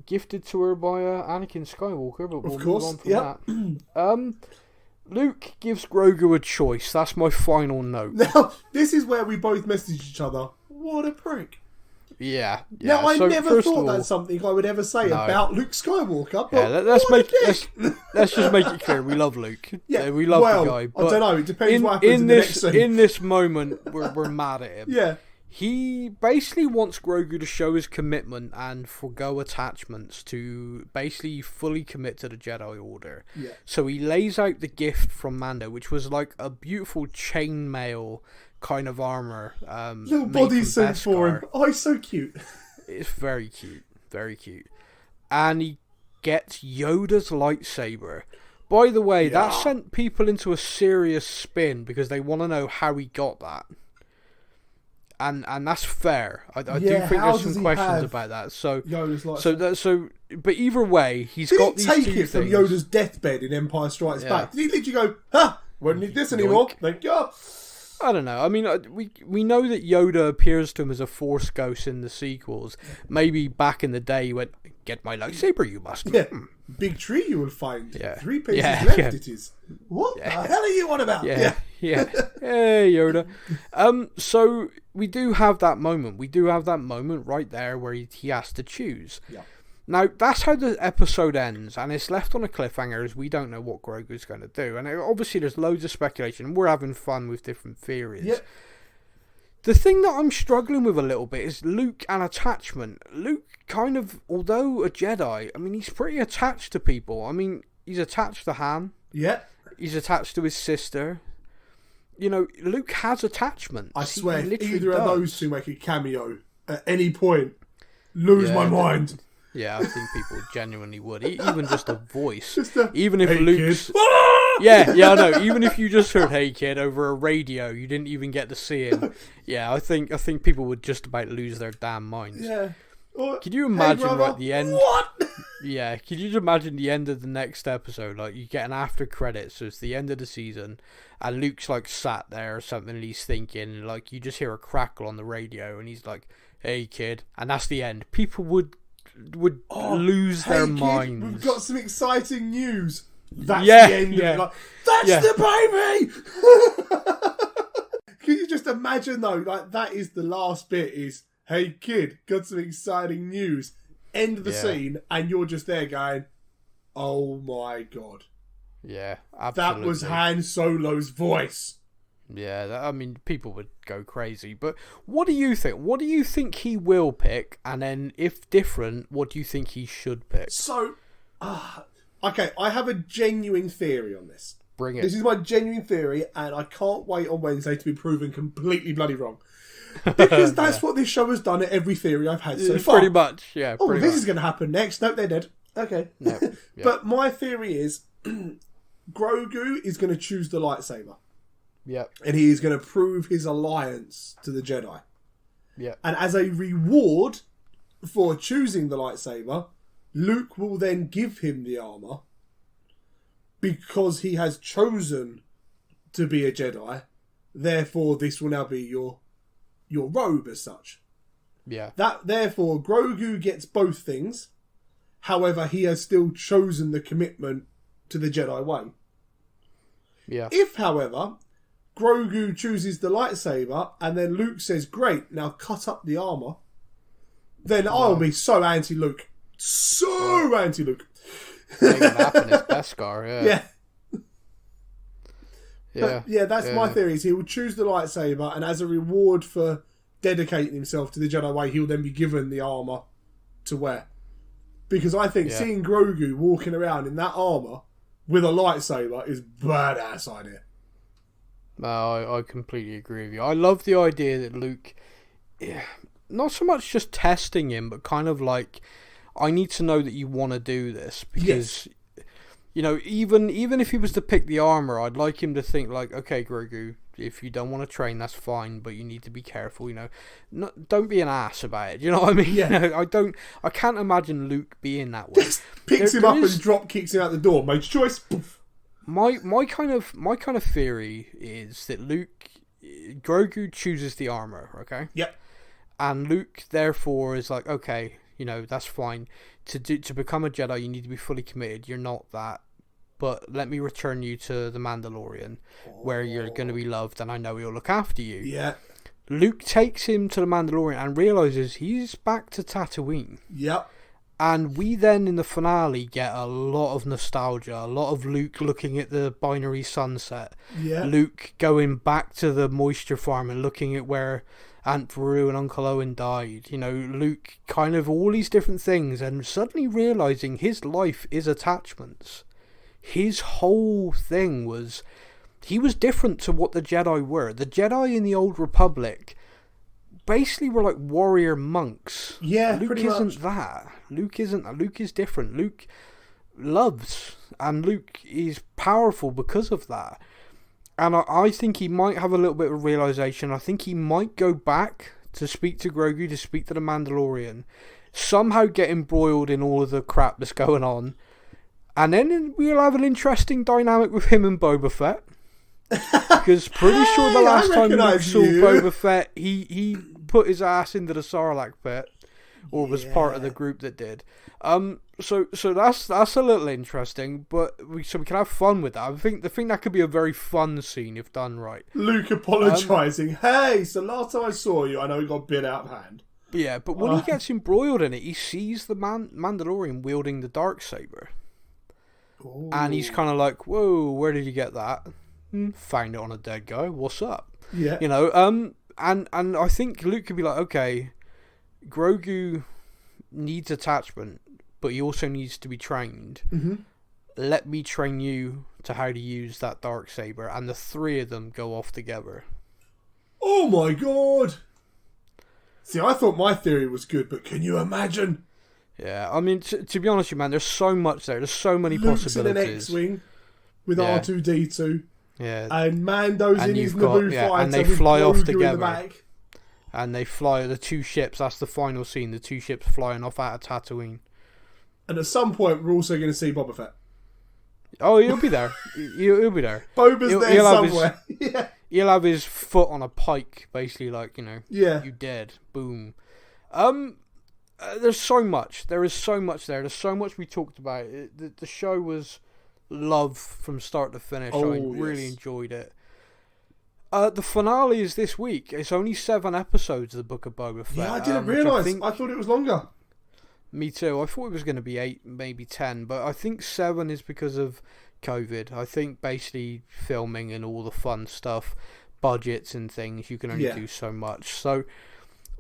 Gifted to her by Anakin Skywalker, but we'll move on from that. Luke gives Grogu a choice. That's my final note. Now, this is where we both message each other. What a prick. Yeah. Now, I never thought that's something I would ever say about Luke Skywalker. But let's just make it clear. We love Luke. Yeah, we love the guy. But I don't know. It depends what happens in the next scene. In this moment, we're mad at him. Yeah. He basically wants Grogu to show his commitment and forgo attachments to basically fully commit to the Jedi Order. Yeah. So he lays out the gift from Mando, which was like a beautiful chainmail kind of armor. Little bodysuit for him. Oh, he's so cute. It's very cute. Very cute. And he gets Yoda's lightsaber. By the way, that sent people into a serious spin because they want to know how he got that. And that's fair. I do think there's some questions about that. So Yoda's lightsaber. But either way, he's Did got he these take two it from things. Yoda's deathbed in Empire Strikes Back? Did he literally go, "Ha! Won't need this anymore. Thank God." I don't know. I mean, we know that Yoda appears to him as a Force ghost in the sequels. Maybe back in the day, he went, "Get my lightsaber, you must." Yeah. Big tree you will find. Yeah. 3 pieces Yeah, left yeah. it is. What the hell are you on about? Yeah. Hey, Yoda. So we do have that moment. We do have that moment right there where he has to choose. Yeah. Now, that's how the episode ends, and it's left on a cliffhanger as we don't know what Grogu's going to do. And obviously there's loads of speculation. We're having fun with different theories. Yep. The thing that I'm struggling with a little bit is Luke and attachment. Luke kind of, although a Jedi, I mean, he's pretty attached to people. I mean, he's attached to Han. Yeah. He's attached to his sister. You know, Luke has attachments. I swear, He if literally either of does. those two make a cameo at any point, lose my mind. Yeah, I think people genuinely would. Even just a voice. Just even if "Hey, Luke's... kid." Yeah, I know. Even if you just heard "Hey Kid" over a radio, you didn't even get to see him. Yeah, I think people would just about lose their damn minds. Yeah. Or, Could you imagine "Hey, brother, at the end? What? Yeah, could you just imagine the end of the next episode? Like, you get an after credits, so it's the end of the season, and Luke's like sat there or something, and he's thinking, and like you just hear a crackle on the radio, and he's like, "Hey kid," and that's the end. People would lose their kid, minds. We've got some exciting news. That's Yeah, the end yeah. of it. Like, that's Yeah. the baby! Can you just imagine though, like that is the last bit is, "Hey kid, got some exciting news." End of the scene, and you're just there going, "Oh my God." Yeah, absolutely. That was Han Solo's voice. Yeah, I mean, people would go crazy. But what do you think? What do you think he will pick? And then, if different, what do you think he should pick? So, okay, I have a genuine theory on this. Bring it. This is my genuine theory, and I can't wait on Wednesday to be proven completely bloody wrong. Because that's what this show has done at every theory I've had so far. Pretty much, yeah. Oh, pretty this much. is going to happen next. Nope, they're dead. Okay. No, yeah. But my theory is Grogu is going to choose the lightsaber. Yeah. And he is going to prove his alliance to the Jedi. Yeah. And as a reward for choosing the lightsaber, Luke will then give him the armor because he has chosen to be a Jedi. Therefore, this will now be your robe as such. Yeah. Therefore, Grogu gets both things. However, he has still chosen the commitment to the Jedi way. Yeah. If, however, Grogu chooses the lightsaber and then Luke says, "Great, now cut up the armor," then I'll be so anti-Luke. So anti-Luke. Make it happen, it's Beskar, yeah. Yeah. Yeah, that's my theory. Is he will choose the lightsaber, and as a reward for dedicating himself to the Jedi way, he'll then be given the armor to wear. Because I think seeing Grogu walking around in that armor with a lightsaber is badass idea. No, I completely agree with you. I love the idea that Luke, not so much just testing him, but kind of like, I need to know that you want to do this. Because, you know, even if he was to pick the armor, I'd like him to think like, okay, Grogu, if you don't want to train, that's fine, but you need to be careful, you know. Don't be an ass about it, you know what I mean? Yeah. You know, I can't imagine Luke being that way. Picks him up and drop kicks him out the door. Makes choice. Poof. My kind of theory is that Grogu chooses the armor, okay? Yep. And Luke therefore is like, okay, you know, that's fine. To become a Jedi, you need to be fully committed. You're not that, but let me return you to the Mandalorian, where you're going to be loved, and I know he'll look after you. Yeah. Luke takes him to the Mandalorian and realizes he's back to Tatooine. Yep. And we then, in the finale, get a lot of nostalgia. A lot of Luke looking at the binary sunset. Yeah. Luke going back to the moisture farm and looking at where Aunt Beru and Uncle Owen died. You know, Luke kind of all these different things, and suddenly realizing his life is attachments. His whole thing was, he was different to what the Jedi were. The Jedi in the Old Republic basically were like warrior monks. Yeah, Luke pretty isn't much. that. Luke isn't. Luke is different. Luke loves, and Luke is powerful because of that. And I think he might have a little bit of realization. I think he might go back to speak to Grogu, to speak to the Mandalorian, somehow get embroiled in all of the crap that's going on, and then we'll have an interesting dynamic with him and Boba Fett. Because pretty sure the last time Luke saw Boba Fett, he put his ass into the Sarlacc pit, or was part of the group that did. So that's a little interesting, but we can have fun with that. I think that could be a very fun scene if done right. Luke apologising. Hey, so last time I saw you, I know you got bit out of hand. Yeah, but when he gets embroiled in it, he sees the Mandalorian wielding the Darksaber. Ooh. And he's kind of like, whoa, where did you get that? Found it on a dead guy. What's up? Yeah. You know, and I think Luke could be like, okay, Grogu needs attachment, but he also needs to be trained. Mm-hmm. Let me train you to how to use that Darksaber, and the three of them go off together. Oh my god! See, I thought my theory was good, but can you imagine? Yeah, I mean, to be honest with you, man, there's so much there. There's so many Luke's possibilities. in an X-Wing with R2-D2. Yeah. And Mando's in his Naboo fighter and they fly off together. In the back. And they fly the two ships. That's the final scene. The two ships flying off out of Tatooine. And at some point, we're also going to see Boba Fett. Oh, he'll be there. He'll be there. Boba's there somewhere. Yeah. He'll have his foot on a pike, basically, like, you know, you dead. Boom. There's so much. There is so much there. There's so much we talked about. The show was love from start to finish. I really enjoyed it. The finale is this week. It's only 7 episodes of the Book of Boba Fett. Yeah, I didn't realise. I thought it was longer. Me too. I thought it was going to be 8, maybe 10, but I think 7 is because of COVID. I think basically filming and all the fun stuff, budgets and things, you can only do so much. So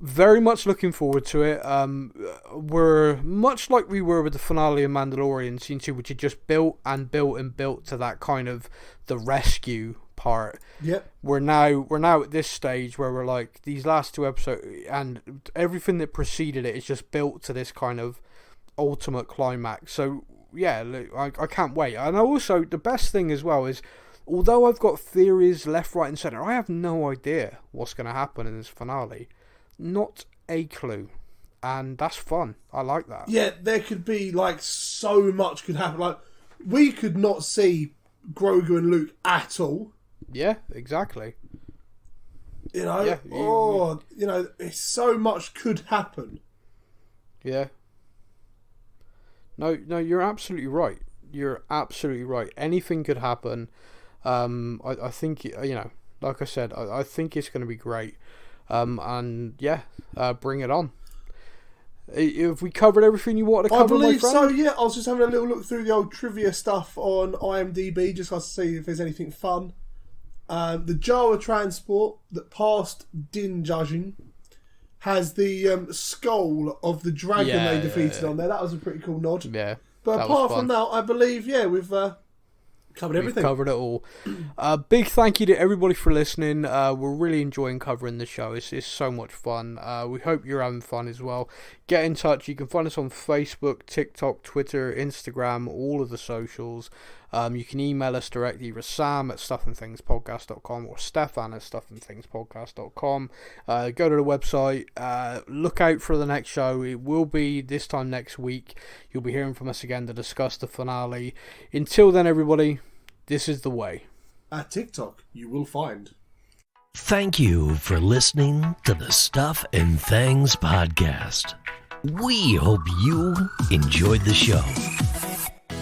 very much looking forward to it. We're much like we were with the finale of Mandalorian Season 2, which had just built and built and built to that kind of the rescue part. Yep. We're now at this stage where we're like, these last 2 episodes and everything that preceded it is just built to this kind of ultimate climax. So yeah, I can't wait. And also the best thing as well is, although I've got theories left, right and centre, I have no idea what's going to happen in this finale. Not a clue. And that's fun. I like that. Yeah, there could be like so much could happen. Like we could not see Grogu and Luke at all. Yeah, exactly. You know, you know, so much could happen. Yeah. No, you're absolutely right. You're absolutely right. Anything could happen. I think, you know, like I said, I think it's going to be great. And yeah, bring it on. Have we covered everything you wanted to cover, I believe my friend? so, yeah. I was just having a little look through the old trivia stuff on IMDb just to see if there's anything fun. The Jawa transport that passed Din Djarin has the skull of the dragon they defeated on there. That was a pretty cool nod. Yeah. But apart from that, I believe, we've covered everything. We've covered it all. Big thank you to everybody for listening. We're really enjoying covering the show. It's so much fun. We hope you're having fun as well. Get in touch. You can find us on Facebook, TikTok, Twitter, Instagram, all of the socials. You can email us directly, either Sam at stuffandthingspodcast.com or Stefan at stuffandthingspodcast.com. Go to the website. Look out for the next show. It will be this time next week. You'll be hearing from us again to discuss the finale. Until then, everybody, this is the way. At TikTok, you will find. Thank you for listening to the Stuff and Things podcast. We hope you enjoyed the show.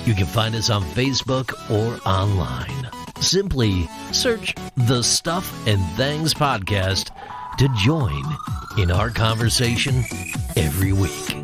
You can find us on Facebook or online. Simply search the Stuff and Things podcast to join in our conversation every week.